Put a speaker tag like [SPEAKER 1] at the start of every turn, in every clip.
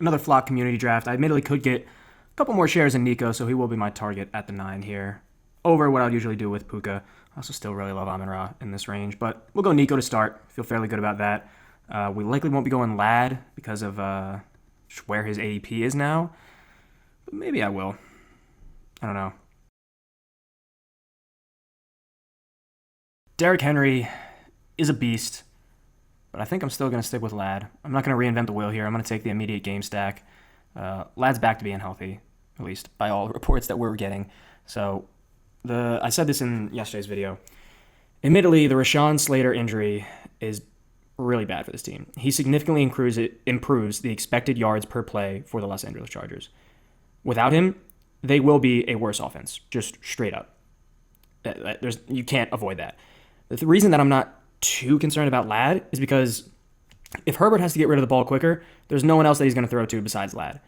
[SPEAKER 1] another flock community draft. I admittedly could get a couple more shares in Nico, so he will be my target at the 9 here, over what I'd usually do with Puka. I also still really love Amon-Ra in this range, but we'll go Nico to start. Feel fairly good about that. We likely won't be going Lad because of where his ADP is now, but maybe I will. I don't know. Derrick Henry is a beast, but I think I'm still going to stick with Lad. I'm not going to reinvent the wheel here. I'm going to take the immediate game stack. Lad's back to being healthy, at least by all reports that we're getting. So I said this in yesterday's video. Admittedly, the Rashawn Slater injury is really bad for this team. He significantly improves the expected yards per play for the Los Angeles Chargers. Without him, they will be a worse offense, just straight up. You can't avoid that. The reason that I'm not too concerned about Lad is because if Herbert has to get rid of the ball quicker, there's no one else that he's going to throw to besides Lad.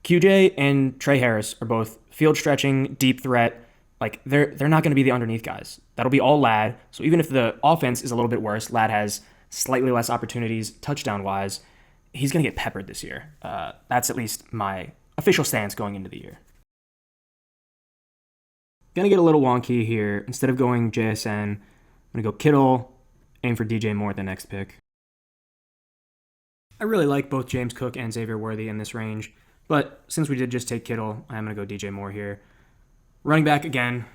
[SPEAKER 1] QJ and Trey Harris are both field stretching, deep threat. Like they're not going to be the underneath guys. That'll be all Lad. So even if the offense is a little bit worse, Lad has slightly less opportunities touchdown-wise. He's going to get peppered this year. That's at least my official stance going into the year. Going to get a little wonky here. Instead of going JSN, I'm going to go Kittle, aim for DJ Moore at the next pick. I really like both James Cook and Xavier Worthy in this range, but since we did just take Kittle, I'm going to go DJ Moore here. Running back again,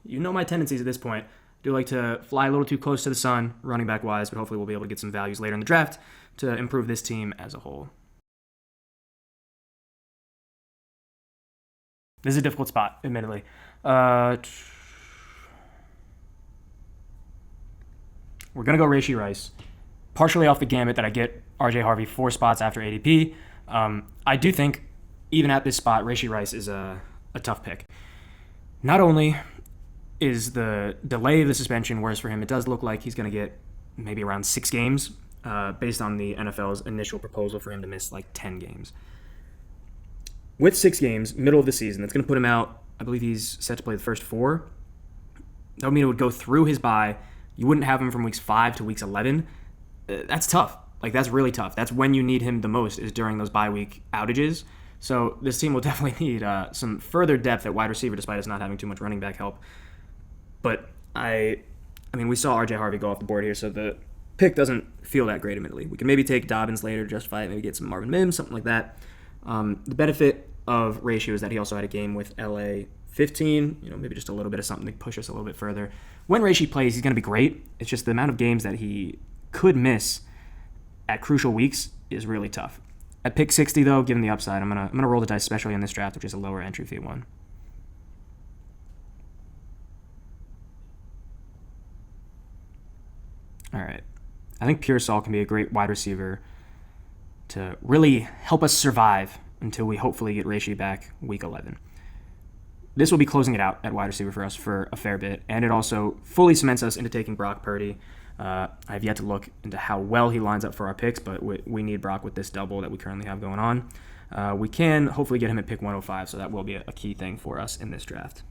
[SPEAKER 1] you know my tendencies at this point. I do like to fly a little too close to the sun, running back wise, but hopefully we'll be able to get some values later in the draft to improve this team as a whole. This is a difficult spot, admittedly. We're going to go Rashee Rice. Partially off the gamut that I get RJ Harvey 4 spots after ADP. I do think, even at this spot, Rashee Rice is a tough pick. Not only is the delay of the suspension worse for him, it does look like he's going to get maybe around 6 games based on the NFL's initial proposal for him to miss like 10 games. With 6 games, middle of the season, that's going to put him out, I believe he's set to play the first 4. That would mean it would go through his bye. You wouldn't have him from weeks 5 to weeks 11. That's tough. Like, that's really tough. That's when you need him the most, is during those bye week outages. So this team will definitely need some further depth at wide receiver, despite us not having too much running back help. But I mean, we saw RJ Harvey go off the board here, so the pick doesn't feel that great, admittedly. We can maybe take Dobbins later to justify it, maybe get some Marvin Mims, something like that. The benefit of Ratio is that he also had a game with LA 15, maybe just a little bit of something to push us a little bit further. When Rashee plays, he's going to be great. It's just the amount of games that he could miss at crucial weeks is really tough. At pick 60, though, given the upside, I'm gonna roll the dice, especially in this draft, which is a lower entry fee one. All right. I think Pearsall can be a great wide receiver to really help us survive until we hopefully get Rashee back week 11. This will be closing it out at wide receiver for us for a fair bit, and it also fully cements us into taking Brock Purdy. I have yet to look into how well he lines up for our picks, but we need Brock with this double that we currently have going on. We can hopefully get him at pick 105, so that will be a key thing for us in this draft.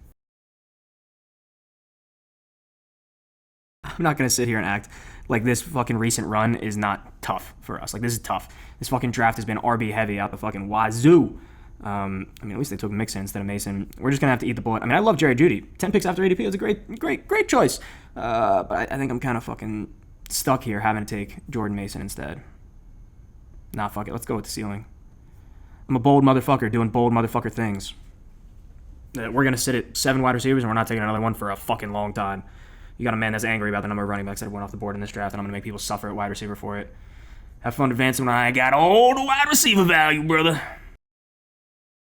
[SPEAKER 1] I'm not going to sit here and act like this fucking recent run is not tough for us. Like, this is tough. This fucking draft has been RB heavy out the fucking wazoo. At least they took Mixon instead of Mason. We're just going to have to eat the bullet. I love Jerry Jeudy. 10 picks after ADP is a great choice. But I think I'm kind of fucking stuck here having to take Jordan Mason instead. Nah, fuck it. Let's go with the ceiling. I'm a bold motherfucker doing bold motherfucker things. We're going to sit at 7 wide receivers and we're not taking another one for a fucking long time. You got a man that's angry about the number of running backs that have went off the board in this draft, and I'm going to make people suffer at wide receiver for it. Have fun advancing when I got all the wide receiver value, brother.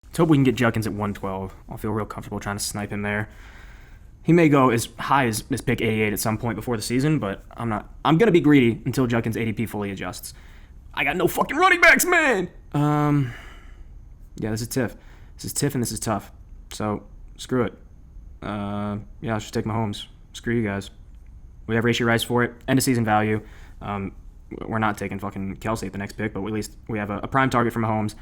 [SPEAKER 1] Let's hope we can get Judkins at 112. I'll feel real comfortable trying to snipe him there. He may go as high as pick 88 at some point before the season, but I'm not. I'm going to be greedy until Judkins' ADP fully adjusts. I got no fucking running backs, man! Yeah, this is TIFF. This is TIFF and this is tough. So, screw it. I'll just take Mahomes. Screw you guys. We have Rashee Rice for it. End of season value. We're not taking fucking Kelsey at the next pick, but at least we have a prime target for Mahomes.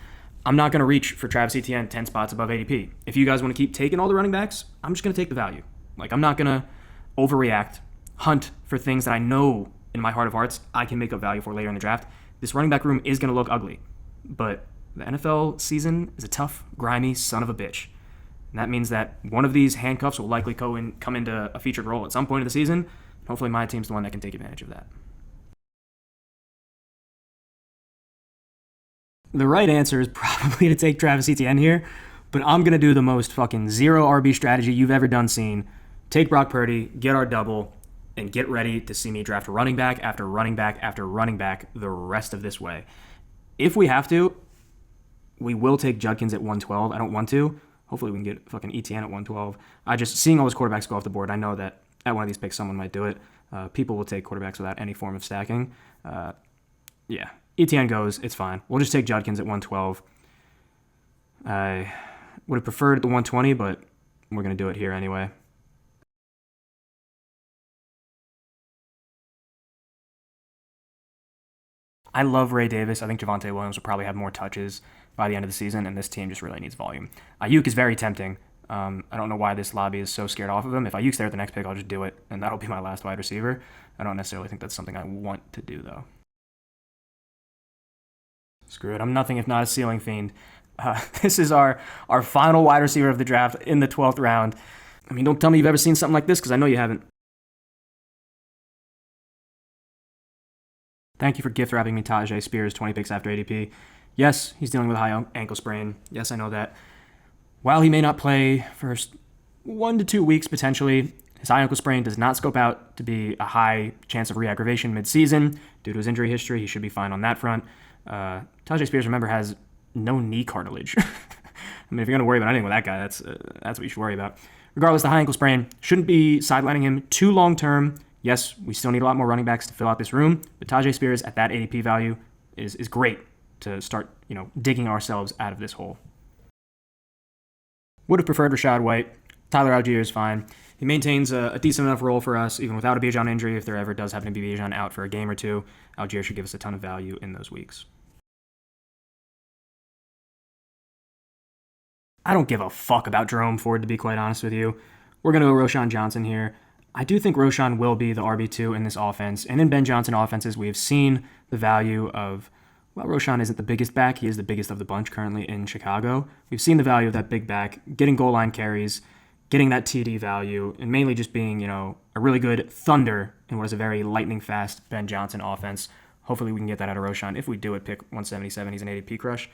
[SPEAKER 1] I'm not going to reach for Travis Etienne 10 spots above ADP. If you guys want to keep taking all the running backs, I'm just going to take the value. Like, I'm not going to overreact, hunt for things that I know in my heart of hearts I can make up value for later in the draft. This running back room is going to look ugly, but The NFL season is a tough, grimy son of a bitch. And that means that one of these handcuffs will likely come into a featured role at some point of the season. Hopefully my team's the one that can take advantage of that. The right answer is probably to take Travis Etienne here, but I'm going to do the most fucking zero RB strategy you've ever done seen. Take Brock Purdy, get our double, and get ready to see me draft running back after running back after running back the rest of this way. If we have to, we will take Judkins at 112. I don't want to. Hopefully we can get fucking Etienne at 112. Seeing all those quarterbacks go off the board, I know that at one of these picks someone might do it. People will take quarterbacks without any form of stacking. Yeah, Etienne goes. It's fine. We'll just take Judkins at 112. I would have preferred at the 120, but we're going to do it here anyway. I love Ray Davis. I think Javonte Williams will probably have more touches by the end of the season, and this team just really needs volume. Ayuk is very tempting. I don't know why this lobby is so scared off of him. If Ayuk's there at the next pick, I'll just do it, and that'll be my last wide receiver. I don't necessarily think that's something I want to do, though. Screw it. I'm nothing if not a ceiling fiend. This is our final wide receiver of the draft in the 12th round. I mean, don't tell me you've ever seen something like this, because I know you haven't. Thank you for gift wrapping me Tajay Spears 20 picks after ADP. Yes, he's dealing with a high ankle sprain. Yes, I know that. While he may not play for 1 to 2 weeks potentially, his high ankle sprain does not scope out to be a high chance of re-aggravation mid-season. Due to his injury history, he should be fine on that front. Tajay Spears, remember, has no knee cartilage. I mean, if you're going to worry about anything with that guy, that's what you should worry about. Regardless, the high ankle sprain shouldn't be sidelining him too long-term. Yes, we still need a lot more running backs to fill out this room, but Tajay Spears at that ADP value is great to start, digging ourselves out of this hole. Would have preferred Rachaad White. Tyler Algier is fine. He maintains a decent enough role for us, even without a Bijan injury. If there ever does happen to be Bijan out for a game or two, Algier should give us a ton of value in those weeks. I don't give a fuck about Jerome Ford, to be quite honest with you. We're going to go Roschon Johnson here. I do think Roschon will be the RB2 in this offense, and in Ben Johnson offenses, we have seen the value of, well, Roschon isn't the biggest back. He is the biggest of the bunch currently in Chicago. We've seen the value of that big back, getting goal line carries, getting that TD value, and mainly just being, a really good thunder in what is a very lightning-fast Ben Johnson offense. Hopefully we can get that out of Roschon. If we do at pick 177, he's an ADP crush.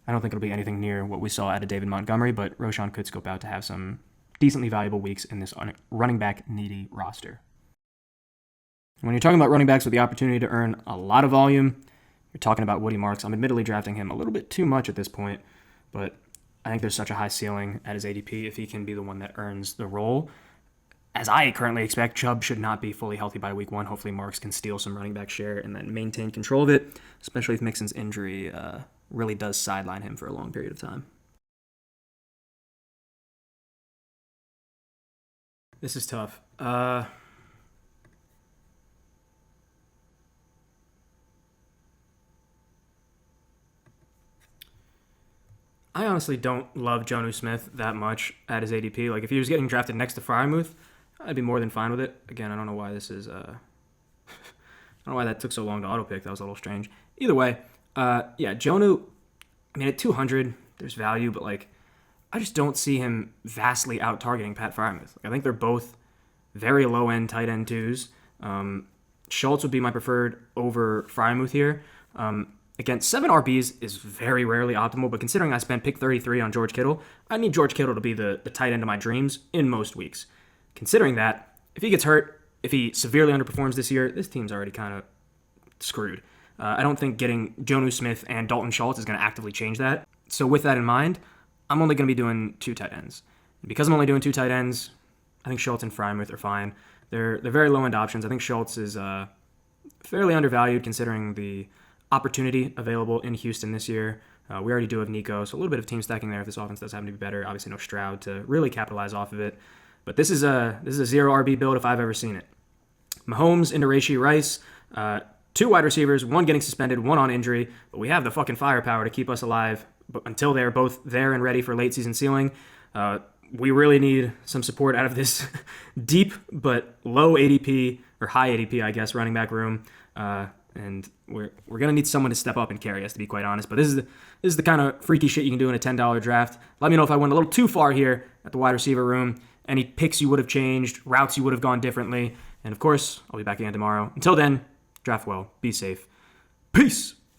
[SPEAKER 1] I don't think it'll be anything near what we saw out of David Montgomery, but Roschon could scope out to have some decently valuable weeks in this running back needy roster. When you're talking about running backs with the opportunity to earn a lot of volume, you're talking about Woody Marks. I'm admittedly drafting him a little bit too much at this point, but I think there's such a high ceiling at his ADP if he can be the one that earns the role. As I currently expect, Chubb should not be fully healthy by week 1. Hopefully Marks can steal some running back share and then maintain control of it, especially if Mixon's injury really does sideline him for a long period of time. This is tough. I honestly don't love Jonnu Smith that much at his ADP. Like, if he was getting drafted next to Freiermuth, I'd be more than fine with it. Again, I don't know why this is... I don't know why that took so long to auto-pick. That was a little strange. Either way, Jonnu, I mean, at 200, there's value, but, I just don't see him vastly out-targeting Pat Freiermuth. I think they're both very low-end tight end twos. Schultz would be my preferred over Freiermuth here. Again, 7 RBs is very rarely optimal, but considering I spent pick 33 on George Kittle, I need George Kittle to be the tight end of my dreams in most weeks. Considering that, if he gets hurt, if he severely underperforms this year, this team's already kind of screwed. I don't think getting Jonnu Smith and Dalton Schultz is going to actively change that. So with that in mind, I'm only going to be doing 2 tight ends. And because I'm only doing 2 tight ends, I think Schultz and Freiermuth are fine. They're very low-end options. I think Schultz is fairly undervalued considering the opportunity available in Houston this year. We already do have Nico, so a little bit of team stacking there if this offense does happen to be better. Obviously no Stroud to really capitalize off of it. But this is a 0 RB build if I've ever seen it. Mahomes into Rashee Rice. 2 wide receivers, 1 getting suspended, 1 on injury. But we have the fucking firepower to keep us alive until they're both there and ready for late season ceiling. We really need some support out of this deep but low ADP, or high ADP, I guess, running back room. And we're gonna need someone to step up and carry us, to be quite honest. But this is the kind of freaky shit you can do in a $10 draft. Let me know if I went a little too far here at the wide receiver room. Any picks you would have changed, routes you would have gone differently. And of course, I'll be back again tomorrow. Until then, draft well, be safe. Peace!